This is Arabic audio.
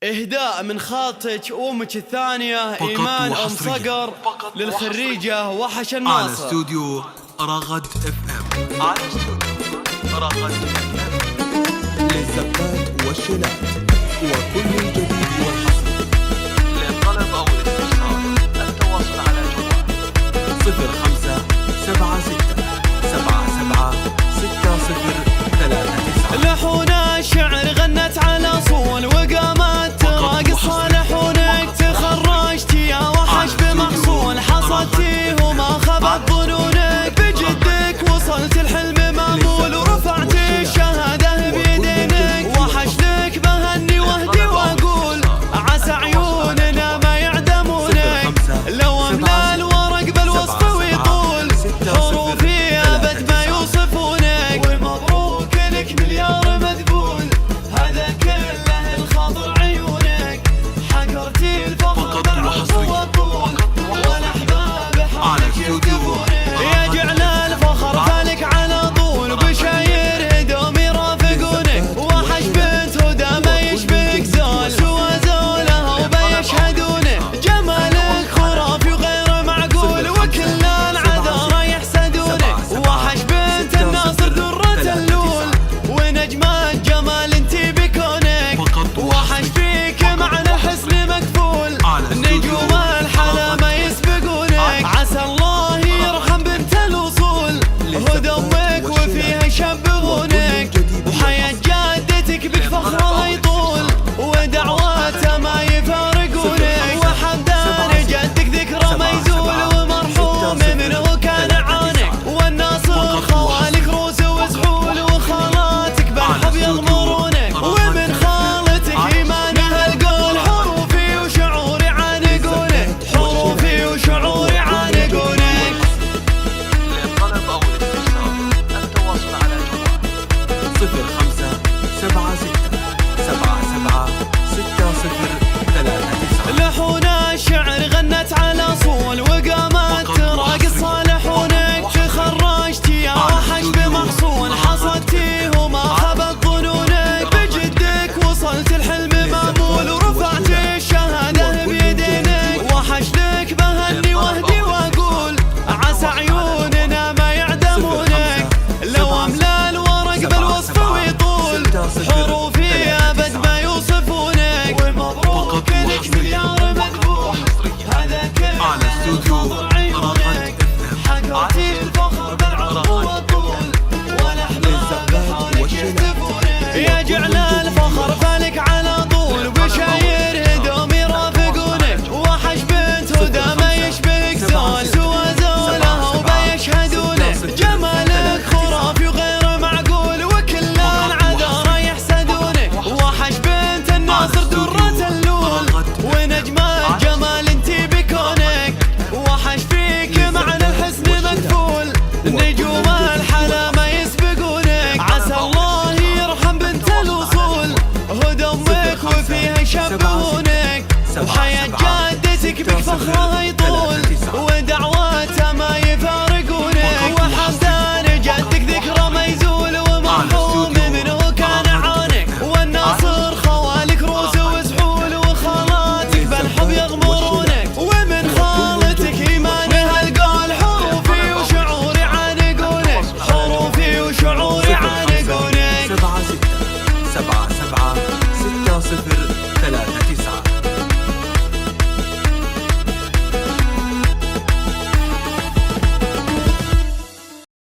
إهداء من خالتك أمك الثانية إيمان أم صقر للخريجة وحش الناصر على استوديو رغد FM. على استوديو رغد FM للزبات والشلات وكل الجديد والحصري. للطلب أو الاستفسار التواصل على جوال 0576776039. لحون الشعر غنت على صول وقامت تراقص. لحونك تخرجتي يا وحش بمحصول، حصدتي وما خبت ظنونك، بجدك وصلت الحلم مامول ورفعت الشهادة بيدينك. وحش لك بهني واهدي واقول عسى عيوننا ما يعدمونك، لو املا الورق بالوصف ويطول حروفي ابد ما يوصفونك. ومبروك لك مليار مذبول، هذا كله الخاطر عيونك، حقرتي الفخر بالعرض والطول والاحباب حولك يكتبونك. يا جعل الفخر فالك على طول، بشاير هدوم يرافقونك. وحش بنت هدى ما يشبك زول، سوى زولها وبيشهدونه. جمالك خرافي وغير معقول، وكل العذارى يحسدونك. وحش بنت الناصر درة اللول، ونجمة جمال انتي بكونك. وحش فيك معنى الحسن مكفول، نجوم الحلا ما يسبقونك. عسى الله يرحم بنت الوصول، هدى امك وفيها يشبهونك. وحياة جدتك بك فخرها يطول، ودعواتها ما يفارقونك. وحمدان جدك ذكرى ما يزول، ومرحوم منه كان عانك. والناصر خوالك روس وسحول، وخالاتك بالحب يغمرونك. ومن خالتك ايمانها القول، حروفي وشعوري عانقونك، حروفي وشعوري عانقونك. للطلب أو الاستفسار التواصل على جوال 0576776039. لحون الشعر غنت على صول وقامت تراقص. لحونك تخرجتي يا وحش بمحصول، حصدتي وما خبت ظنونك، بجدك وصلت الحلم مامول ورفعت الشهادة بيدينك. وحش لك بهني واهدي واقول عسى عيوننا ما يعدمونك، لو املا الورق بالوصف ويطول حروفي ابد ما يوصفونك. ومبروك لك مليار مذبول، هذا على كله استوديو الخاطر عيونك، حقرتي الفخر بالعرض والطول والاحباب حولك يكتبونك. يا جعل الفخر فالك على طول، بشاير هدوم يرافقونك. وحش بنت هدى ما يشبك زول، سوى زولها وبيشهدونك. جمالك خرافي وغير معقول، وكل العذارى يحسدونك. وحش بنت الناصر درة اللول، ونجمة جمال انتي بكونك. وحش فيك معنى الحسن مكفول، نجوم الحلا ما يسبقونك. عسى الله يرحم بنت الوصول، هدى امك وفيها يشبهونك. وحياة جدتك بك فخرها